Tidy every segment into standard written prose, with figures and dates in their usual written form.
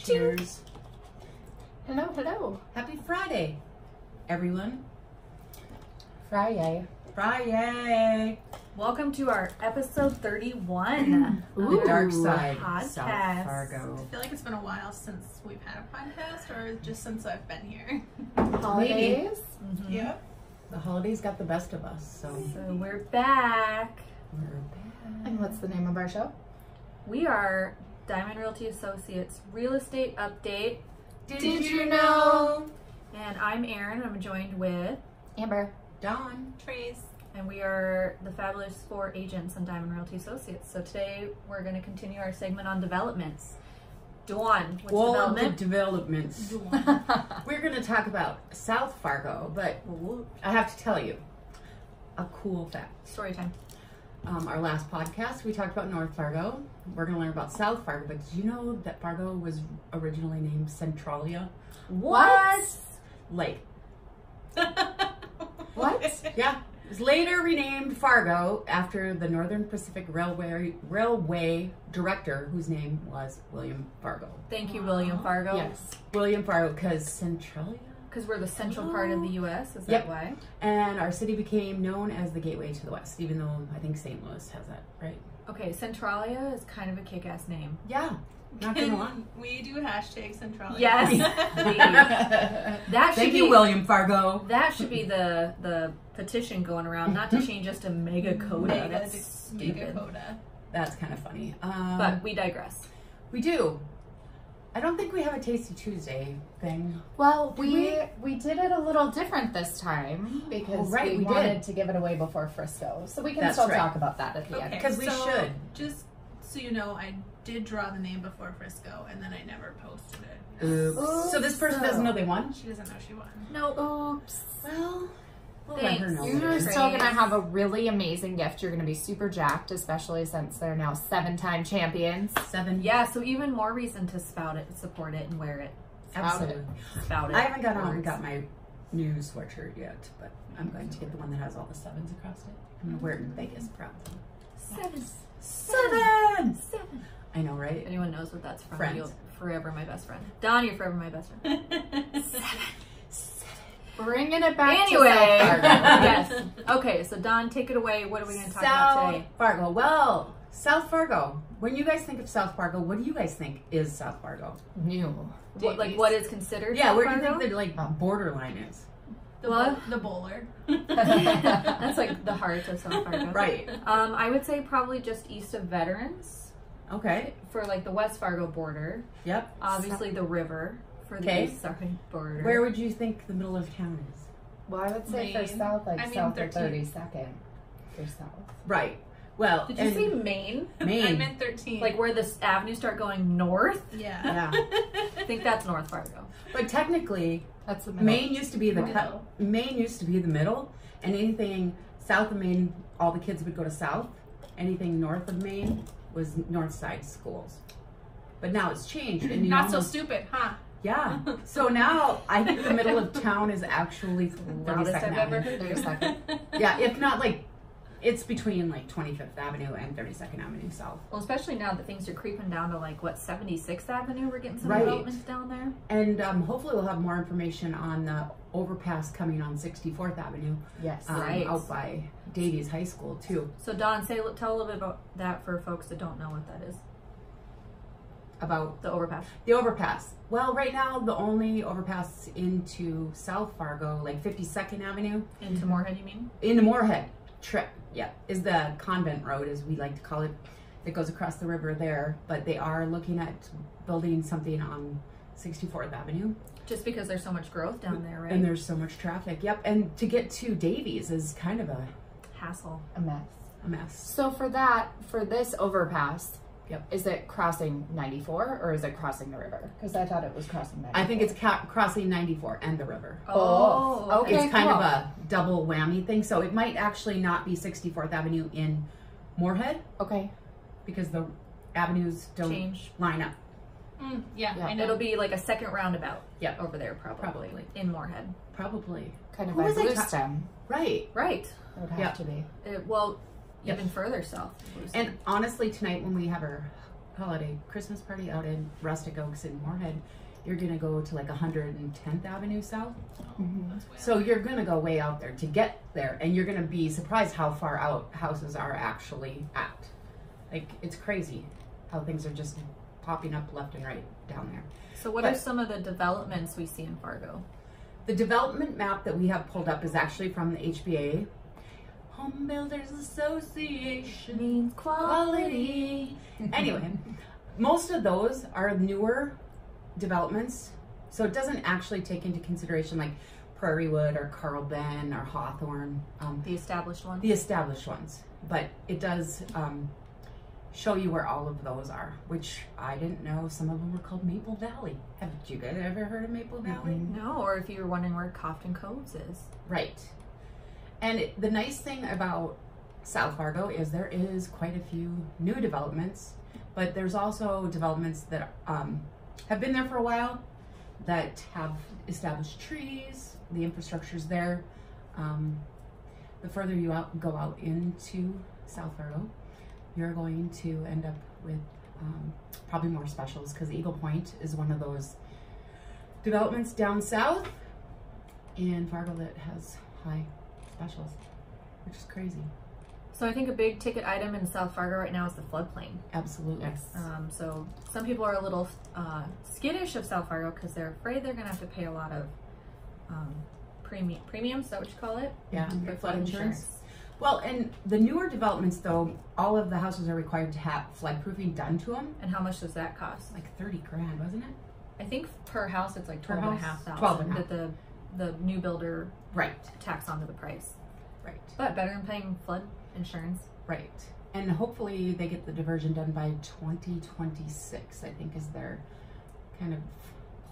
Cheers. Hello, hello. Happy Friday, everyone. Friday. Friday. Welcome to our episode 31 The dark side, podcast. South Fargo. I feel like it's been a while since we've had a podcast, or just since I've been here. Holidays. Mhm. Yep. The holidays got the best of us, so So we're back. we're back. And what's the name of our show? We are Diamond Realty Associates Real Estate Update. Did you know? And I'm Erin. I'm joined with, Amber. Dawn. Trace. and we are the fabulous 4 agents in Diamond Realty Associates. So today we're going to continue our segment on developments. Dawn, what's All development? of the developments. We're going to talk about South Fargo, but I have to tell you a cool fact. Story time. Our last podcast, we talked about North Fargo. We're going to learn about South Fargo, but did you know that Fargo was originally named Centralia What? Lake? What? Yeah. It was later renamed Fargo after the Northern Pacific Railway director, whose name was William Fargo. Thank you, William Fargo. Yes. William Fargo, because Centralia? Because we're the central part of the U.S. Is that Yep. why? And our city became known as the gateway to the West, even though I think St. Louis has that, right? Okay, Centralia is kind of a kick-ass name. Yeah. Not gonna lie. We do hashtag Centralia. Yes. That should Thank be, you, William Fargo. That should be the petition going around, not to change us to Mega Coda. That's Mega stupid. Coda. That's kind of funny. But we digress. We do. I don't think we have a Tasty Tuesday thing. Well, Did we did it a little different this time because right, we we wanted did. to give it away before Frisco. So we can That's still right. talk about that at the end. Because we should. Just so you know, I did draw the name before Frisco, and then I never posted it. Oops. So this person doesn't know they won? She doesn't know she won. No. Oops. Well, we'll let Thanks. her know. You're later. still going to have a really amazing gift. You're going to be super jacked, especially since they're now 7-time champions. 7. Yeah, so even more reason to spout it, support it, and wear it. Absolutely. Spout it. I haven't got on and got my new sweatshirt yet, but I'm going to get the one that has all the 7s across it. I'm going to wear it in Vegas, probably. 7! I know, right? If anyone knows what that's from, Friends. you're forever my best friend. Don, you're forever my best friend. Bringing it back Anyway. to South Fargo. Yes. Okay, so Don, take it away. What are we going to talk about today? Fargo. Well, South Fargo. When you guys think of South Fargo, what do you guys think is South Fargo? New. What is considered Yeah, South where do you Fargo? think the like borderline is? The bowler. That's like the heart of South Fargo. Right. I would say probably just east of Veterans Okay. for like the West Fargo border. Yep. Obviously the river for the Okay. East Fargo border. Where would you think the middle of town is? Well, I would say for Maine. South, like I mean, South of 13. 32nd. For South. Right. Well, Did you say Maine? Maine? I meant 13. Like where the avenues start going north? Yeah. Yeah. I think that's North Fargo. But technically, That's the middle. Maine used to be the Middle. Maine used to be the middle, and anything south of Maine, all the kids would go to south. Anything north of Maine was north side schools. But now it's changed, and you Not so almost- stupid, huh? Yeah. So now I think the middle of town is actually Loudest 32nd I've ever Avenue. heard. 32nd. Yeah, if not like, it's between like 25th Avenue and 32nd Avenue South. Well, especially now that things are creeping down to like what 76th Avenue. We're getting some Right. developments down there. And hopefully we'll have more information on the overpass coming on 64th Avenue Yes. Right. out by Davies High School too. So Don, tell a little bit about that for folks that don't know what that is. About The overpass. the overpass. Well, right now the only overpass into South Fargo, like 52nd Avenue, Into Moorhead, you mean? into Moorhead, is the Convent Road, as we like to call it, that goes across the river there. But they are looking at building something on 64th Avenue. Just because there's so much growth down there, right? And there's so much traffic. Yep. And to get to Davies is kind of a hassle. A mess. mess. So for this overpass, Yep. is it crossing 94 or is it crossing the river? Because I thought it was crossing 94. I think it's crossing 94 and the river. Oh, okay. It's kind cool. of a double whammy thing. So it might actually not be 64th Avenue in Moorhead Okay. because the avenues don't Change. line up. Yeah, Yeah. I know. It'll be like a second roundabout. Yep. Over there, probably. Probably. In Moorhead. Probably. Kind of Who by was I Bluestem. Right. Right. It would have Yep. to be. Well, Yep. even further south. And honestly, tonight when we have our holiday Christmas party out in Rustic Oaks in Moorhead, you're gonna go to like 110th Avenue South. That's way So you're gonna go way out there to get there, and you're gonna be surprised how far out houses are actually at. Like, it's crazy how things are just popping up left and right down there. So what are some of the developments we see in Fargo? The development map that we have pulled up is actually from the HBA, Home Builders Association. Means Quality. Anyway, most of those are newer developments, so it doesn't actually take into consideration like Prairie Wood or Carl Ben or Hawthorne, The established ones? the established ones. But it does show you where all of those are, which I didn't know some of them were called Maple Valley. Have you guys ever heard of Maple Valley? No, or if you were wondering where Cofton Coves is. Right. And the nice thing about South Fargo is there is quite a few new developments, but there's also developments that have been there for a while that have established trees, the infrastructure's there. The further you go out into South Fargo, you're going to end up with probably more specials, because Eagle Point is one of those developments down south in Fargo that has high specials, which is crazy. So I think a big ticket item in South Fargo right now is the floodplain. Absolutely. Yes. So some people are a little skittish of South Fargo because they're afraid they're going to have to pay a lot of premiums, is that what you call it? Yeah, For flood insurance. Well, and the newer developments, though, all of the houses are required to have floodproofing done to them. And how much does that cost? Like 30 grand, wasn't it? I think per house it's like Per 12,500 house? 12,500. that the new builder Right, tax onto the price. right, But better than paying flood insurance. right. And hopefully they get the diversion done by 2026, I think is their kind of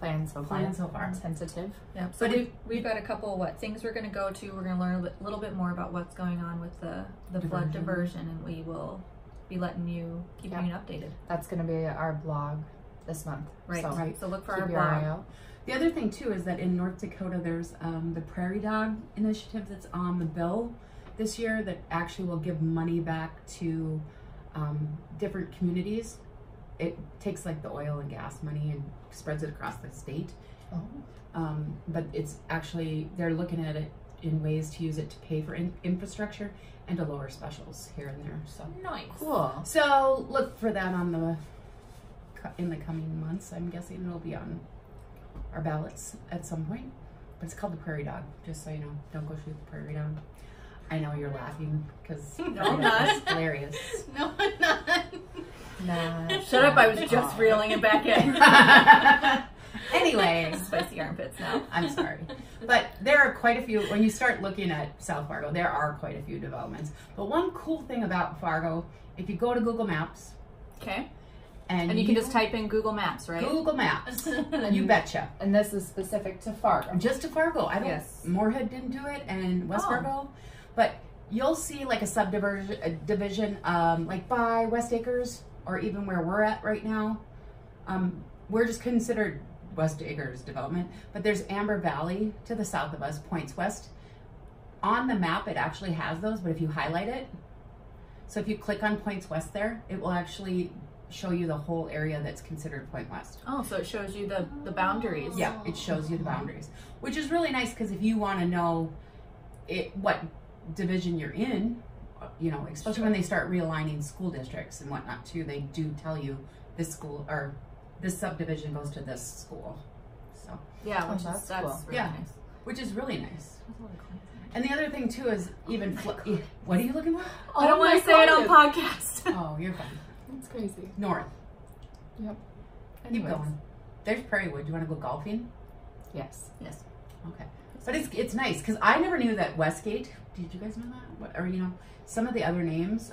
Plan so far. plan so far. Tentative. Yeah. So But we've got a couple things we're going to go to. We're going to learn a little bit more about what's going on with the flood diversion, and we will be letting you keeping you updated. That's going to be our blog this month. Right. So Right. So look for keep our your eye blog. out. The other thing too is that in North Dakota there's the Prairie Dog initiative that's on the bill this year that actually will give money back to different communities. It takes like the oil and gas money and spreads it across the state. Oh. But it's actually, they're looking at it in ways to use it to pay for infrastructure and to lower specials here and there. So Nice. Cool. So look for that on in the coming months. I'm guessing it'll be on our ballots at some point. But it's called the Prairie Dog, just so you know. Don't go shoot the Prairie Dog. I know you're laughing because No, I'm not. it's hilarious. No, I'm not. Nah. Shut up! I was just reeling it back in. Anyway, Spicy armpits now. I'm sorry. But there are quite a few, when you start looking at South Fargo, there are quite a few developments. But one cool thing about Fargo, if you go to Google Maps, Okay. and you can just type in Google Maps, right? Google Maps, you betcha. And this is specific to Fargo. Just to Fargo. I don't, Yes. Moorhead didn't do it, and West Oh. Fargo. But you'll see like a subdivision, like by West Acres, or even where we're at right now. We're just considered West Acres development, but there's Amber Valley to the south of us, Points West. On the map, it actually has those, but if you highlight it, so if you click on Points West there, it will actually show you the whole area that's considered Point West. Oh, so it shows you the boundaries. Yeah, it shows you the boundaries, which is really nice because if you want to know what division you're in, you know, especially when they start realigning school districts and whatnot too, they do tell you this school or this subdivision goes to this school. So, Yeah, Oh, which that's is that's cool. really Yeah. nice. which is really nice. And the other thing too is even what are you looking for? I don't Oh want my to say it on God. podcast. Oh, you're fine. That's crazy. North. Yep. Keep Anyways. going. There's Prairie Wood. Do you want to go golfing? Yes. Yes. Okay. But it's nice because I never knew that Westgate. Did you guys know that? Or you know, some of the other names,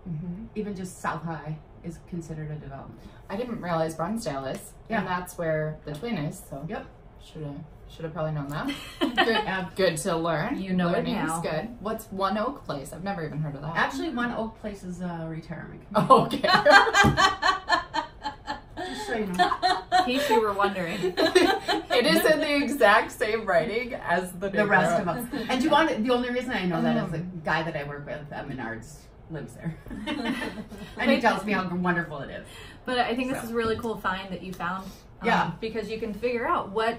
Mm-hmm. even just South High, is considered a development. I didn't realize Brunsdale is. Yeah. And that's where the twin is. So Yep. should have probably known that. Good to learn. You know it Learning's now. good. What's One Oak Place? I've never even heard of that. Actually, One Oak Place is a retirement. Oh, okay. Just so you know. In case you were wondering. It is in the exact same writing as the The rest of them. them. And do you want the only reason I know that is the guy that I work with at Menards lives there. And he tells me how wonderful it is. But I think this So. is a really cool find that you found. Yeah. Because you can figure out what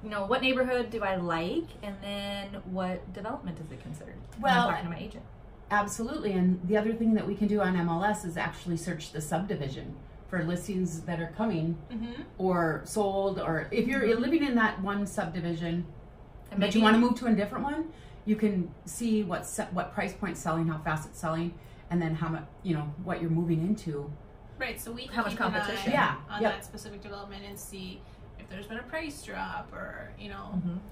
neighborhood do I like, and then what development is it considered? When I'm Well, talking to my agent. Absolutely. And the other thing that we can do on MLS is actually search the subdivision for listings that are coming or sold, or if you're living in that one subdivision And but you want to move to a different one, you can see what price point's selling, how fast it's selling, and then how much, what you're moving into. Right, so we can How much keep an competition. eye Yeah, on yep. that specific development and see if there's been a price drop, or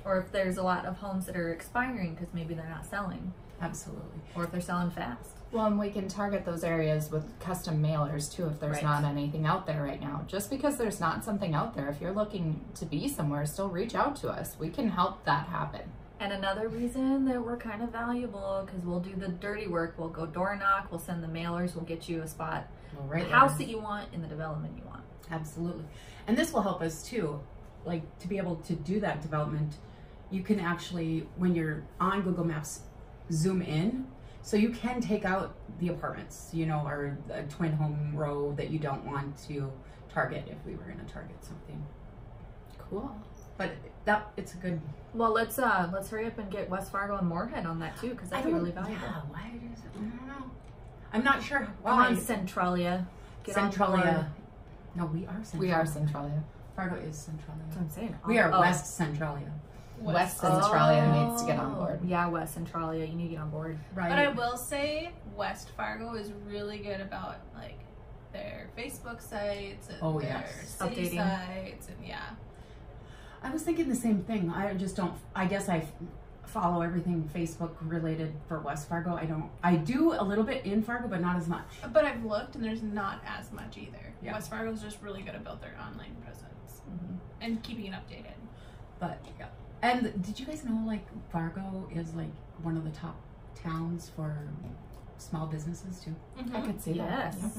Or if there's a lot of homes that are expiring because maybe they're not selling, Absolutely. or if they're selling fast. Well, and we can target those areas with custom mailers too if there's Right. not anything out there right now. Just because there's not something out there, if you're looking to be somewhere, still reach out to us. We can help that happen. And another reason that we're kind of valuable, because we'll do the dirty work. We'll go door knock, we'll send the mailers, we'll get you a spot, Well, right the house there. that you want in the development you want. Absolutely. And this will help us too, like to be able to do that development. You can actually, when you're on Google Maps, zoom in. So you can take out the apartments, or a twin home row that you don't want to target if we were going to target something. Cool. But it's a good. Well, let's hurry up and get West Fargo and Moorhead on that too, because that'd be really valuable. Yeah, why is it? I don't know. I'm not sure Come why. on, Centralia. Get on board. Centralia. No, we are Centralia. We are Centralia. Fargo is Centralia. That's what I'm saying. We are Oh. West Centralia. West Centralia needs to get on board. Yeah, West Centralia. You need to get on board. Right. But I will say West Fargo is really good about like their Facebook sites and Oh, their yes. city Updating. sites, and I was thinking the same thing. I just don't. I guess I follow everything Facebook related for West Fargo. I do a little bit in Fargo, but not as much. But I've looked and there's not as much either. Yeah. West Fargo's just really good about their online presence and keeping it updated. But yeah. And did you guys know like Fargo is like one of the top towns for small businesses too? I could see Yes. that.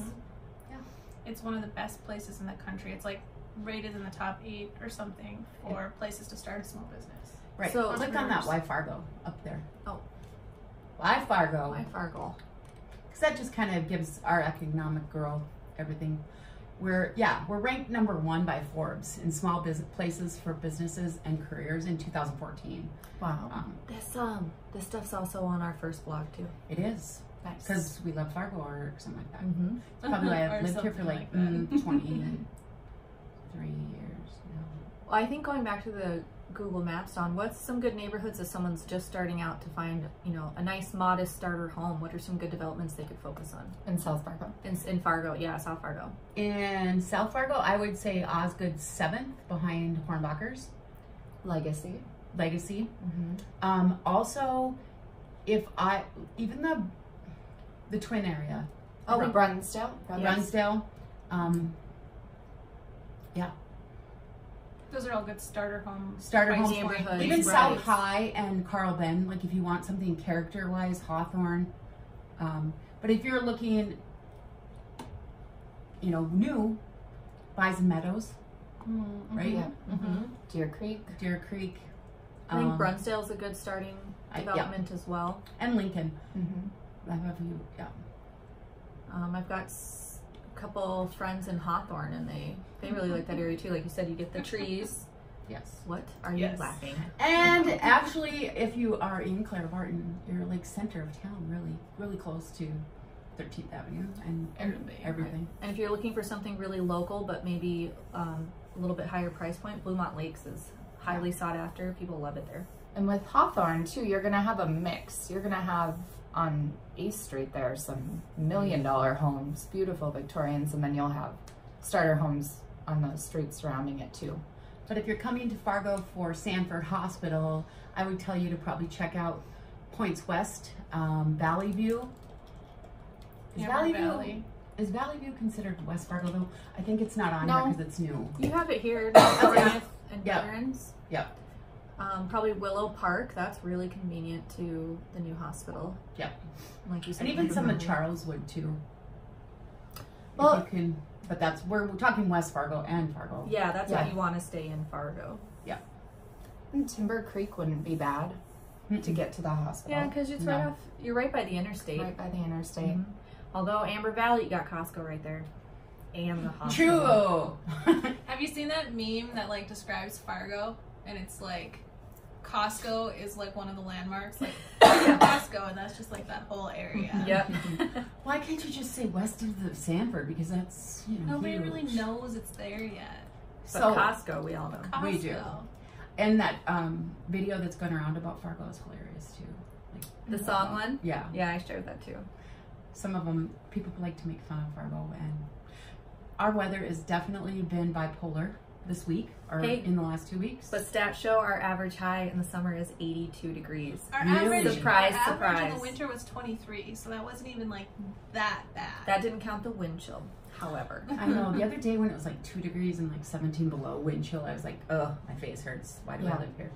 It's one of the best places in the country. It's like rated in the top 8 or something for places to start a small business. Right. So- Click on that Why Fargo up there. Oh. Why Fargo? Why Fargo? Because that just kind of gives our economic growth everything. We're ranked number 1 by Forbes in small business places for businesses and careers in 2014. Wow. This stuff's also on our first blog too. It is Nice. because we love Fargo or something like that. Mm-hmm. It's probably why Or I've lived here for something like like that. 23 years now. Well, I think going back to the Google Maps, Don, what's some good neighborhoods if someone's just starting out to find, a nice, modest starter home? What are some good developments they could focus on? In South Fargo. In Fargo, yeah, South Fargo. In South Fargo, I would say Osgood's 7th behind Hornbacher's Legacy. Legacy. Mm-hmm. Also, even the Twin area, Oh, Brunsdale. Runsdale. Yeah, Those are all good starter homes. starter Price homes. neighborhoods, Even right. South High and Carl Ben, like if you want something character-wise, Hawthorne. But if you're looking, new, Bison Meadows, right? Yeah. Mm-hmm. Deer Creek. Deer Creek. I think Brunsdale's a good starting yeah. development as well. And Lincoln. Mm-hmm. I have you, yeah. I've got a couple friends in Hawthorne, and they really like that area too. Like you said, you get the trees. Yes. What are you Yes. laughing? And actually, if you are in Clare Barton, you're like center of town, really, really close to 13th Avenue and everything. And if you're looking for something really local, but maybe a little bit higher price point, Bluemont Lakes is highly sought after. People love it there. And with Hawthorne too, you're gonna have a mix. You're gonna have on East Street there some $1 million homes, beautiful Victorians, and then you'll have starter homes on the streets surrounding it too. But if you're coming to Fargo for Sanford Hospital, I would tell you to probably check out Points West, Valley View. Is Valley View considered West Fargo though? I think it's not on No. here because it's new. You have it here, North and Yep. Veterans. Yep. Probably Willow Park. That's really convenient to the new hospital. Yep. Like you said, And even some of Charles. Charleswood too. Well- if you can, but we're talking West Fargo and Fargo. Yeah, that's Yeah. why you want to stay in Fargo. And Timber Creek wouldn't be bad to get to the hospital. Yeah, because it's No. you're right by the interstate. right by the interstate. Mhm. Although Amber Valley, you got Costco right there. And the hospital. True. Have you seen that meme that like describes Fargo? And it's like Costco is like one of the landmarks, like Costco, and that's just like that whole area. Yep. Why can't you just say west of the Sanford? Because that's, you know, Nobody huge. really knows it's there yet. But So Costco, we all know. Costco. We do. And that video that's going around about Fargo is hilarious too. Like, The song one? yeah. Yeah, I shared that too. Some of them, people like to make fun of Fargo, and our weather has definitely been bipolar this week, or Hey. in the last 2 weeks. But stats show our average high in the summer is 82 degrees. Our Really? average, Surprise, our average in surprise. the winter was 23, so that wasn't even like that bad. That didn't count the wind chill, however. I know, the other day when it was like 2 degrees and like 17 below wind chill, I was like, ugh, my face hurts. Why do I Yeah. live here?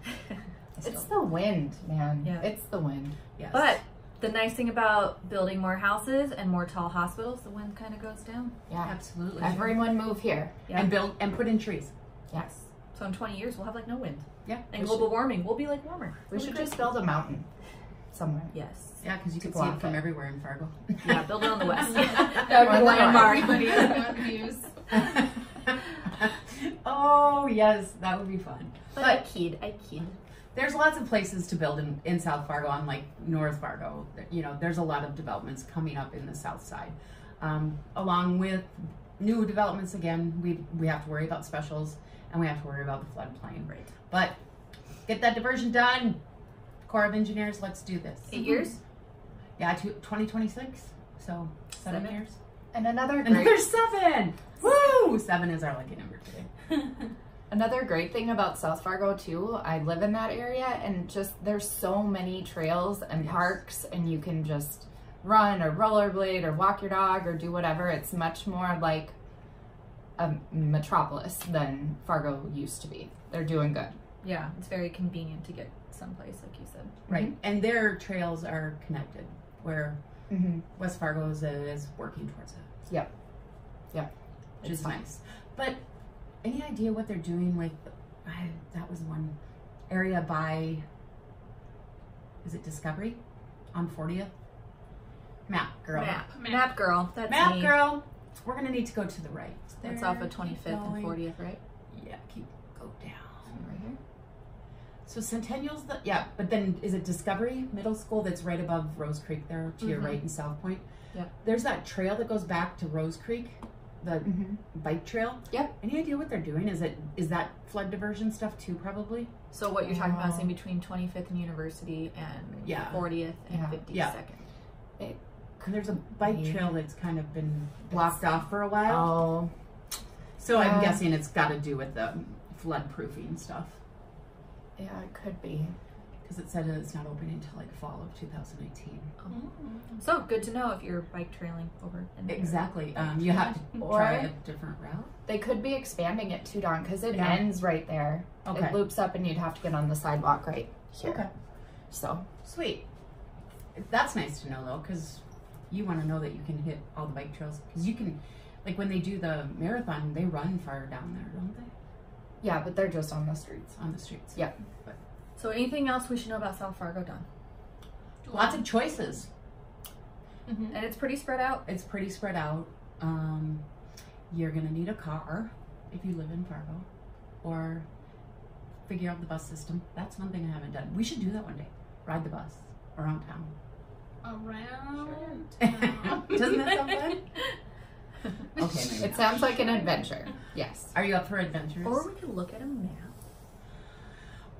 It's the wind, man. Yeah. It's the wind. Yes. But the nice thing about building more houses and more tall hospitals, the wind kind of goes down. Yeah. Absolutely. Everyone move here. Yeah. And build and put in trees. Yes. So in 20 years, we'll have like no wind. Yeah. And We global warming will be like warmer. We should just build a mountain somewhere. Yes. Yeah, because you can see block it from it. everywhere in Fargo. Yeah, build it on the west. That would be landmark. Everybody's got views. Oh, yes, that would be fun. But I kid. There's lots of places to build in South Fargo, unlike North Fargo. You know, there's a lot of developments coming up in the south side. Along with new developments, again, we have to worry about specials, and we have to worry about the floodplain. Right. But get that diversion done. Corps of Engineers, let's do this. 8 years? Yeah, 2026. So 7 7. years. And another And great, there's 7. Woo! 7 is our lucky number today. another great thing about South Fargo too, I live in that area, and just there's so many trails and Yes. parks, and you can just run or rollerblade or walk your dog or do whatever. It's much more like a metropolis than Fargo used to be. They're doing good. Yeah, it's very convenient to get someplace, like you said. Right. And their trails are connected, where Mm-hmm. West Fargo is working towards it. Yep. Yep. Which It's is fine. nice. But any idea what they're doing with, that was one area by, is it Discovery on 40th? Map, girl. Map girl. That's Map me. girl. We're going to need to go to the right. That's There, off of keep 25th and going. 40th, right? Yeah, go down. Right here. So Centennial's but then is it Discovery Middle School that's right above Rose Creek there to your Mhm. right in South Point? Yeah. There's that trail that goes back to Rose Creek, the Mm-hmm. bike trail. Yep. Any idea what they're doing? Is that flood diversion stuff too, probably? So what you're talking about is in Oh. between 25th and University and Yeah. 40th and Yeah. 52nd. And there's a bike Yeah. trail that's kind of been blocked off for a while. Oh, So I'm yeah. guessing it's got to do with the flood proofing stuff. yeah, it could be. Because it said it's not opening until like fall of 2018. So good to know if you're bike trailing over. In there. Exactly. You have to Or- try a different route. They could be expanding it too, Dawn, because it Yeah. ends right there. Okay. It loops up, and you'd have to get on the sidewalk right here. Okay. So, Sweet. That's nice to know though, because you want to know that you can hit all the bike trails. Because you can, like when they do the marathon, they run far down there, don't they? yeah, but they're just on the streets. On the streets. Yeah. So anything else we should know about South Fargo, Don? Lots of choices. And it's pretty spread out. It's pretty spread out. You're gonna need a car if you live in Fargo, or figure out the bus system. That's one thing I haven't done. We should do that one day. Ride the bus around town. Around Doesn't that sound fun? Okay, maybe. It sounds like an adventure. Yes. Are you up for adventures? Or we could look at a map.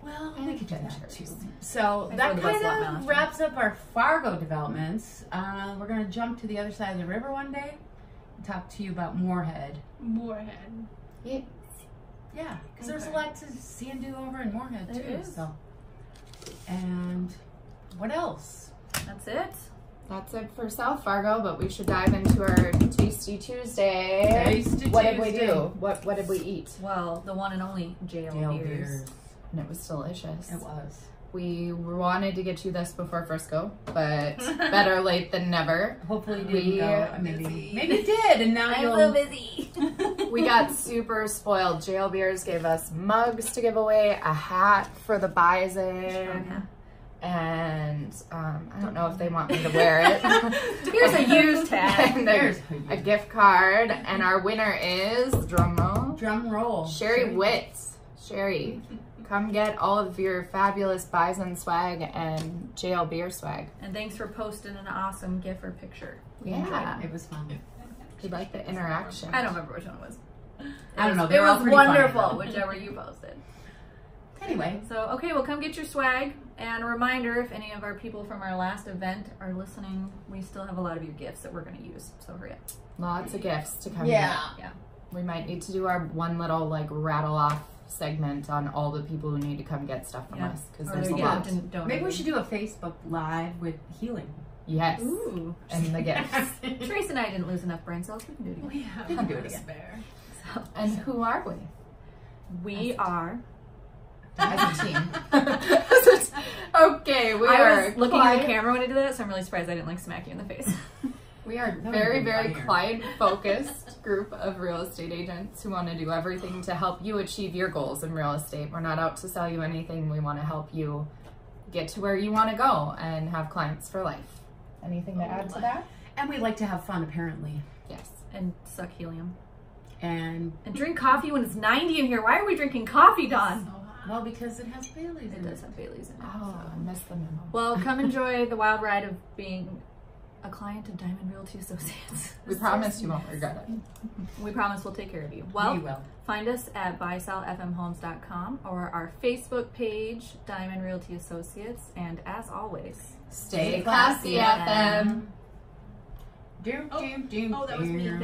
Well, And we could do that too. adventures. So I that rode the bus a lot kind last of year. wraps up our Fargo developments. We're going to jump to the other side of the river one day and talk to you about Moorhead. Moorhead. Yeah. Yeah, because there's a Okay. lot to see and do over in Moorhead There too. is. So, and what else? That's it. That's it for South Fargo, but we should dive into our Tasty Tuesday. Tasty What did we Tuesday. do? What did we eat? Well, the one and only jail beers. And it was delicious. It was. We wanted to get you this before Frisco, but better late than never. Hopefully you We- didn't go. busy. Maybe you did, and now I'm you'll. so busy. We got super spoiled. Jail Beers gave us mugs to give away, a hat for the Bison, And I don't know if they want me to wear it. Here's a used tag. And there's a gift card. And our winner is, drum roll, Sherry Witt. Sherry, come get all of your fabulous Bison swag and JL Beer swag. And thanks for posting an awesome GIF or picture. Yeah. It was fun. We like the interaction. I don't remember which one it was. I don't know. It was wonderful, whichever you posted. Anyway. So, okay, well, come get your swag. And a reminder, if any of our people from our last event are listening, we still have a lot of your gifts that we're going to use. So hurry up. Lots of gifts to come. Yeah. We might need to do our one little like rattle off segment on all the people who need to come get stuff from us, because there's a lot. Maybe we should do a Facebook Live with healing. Yes. Ooh. And the gifts. Trace and I didn't lose enough brain cells. We can do it again. We can do it again. again. So, And who are we? we are. As a team. Okay, we I are was looking at the camera when I did that, so I'm really surprised I didn't like smack you in the face. We are very, very client-focused group of real estate agents who want to do everything to help you achieve your goals in real estate. We're not out to sell you anything. We want to help you get to where you want to go and have clients for life. Anything to add to that? And we like to have fun, apparently. Yes. And suck helium. And drink coffee when it's 90 in here. Why are we drinking coffee, Dawn? well, because it has Baileys in It it. does have Baileys in it. Oh, I missed the memo. Well, come enjoy the wild ride of being a client of Diamond Realty Associates. We promise you won't regret it. We promise we'll take care of you. Well, We will. find us at buysellfmhomes.com or our Facebook page, Diamond Realty Associates. And as always, Stay classy, FM. Doom, doom, doom, Oh, that was me. doom.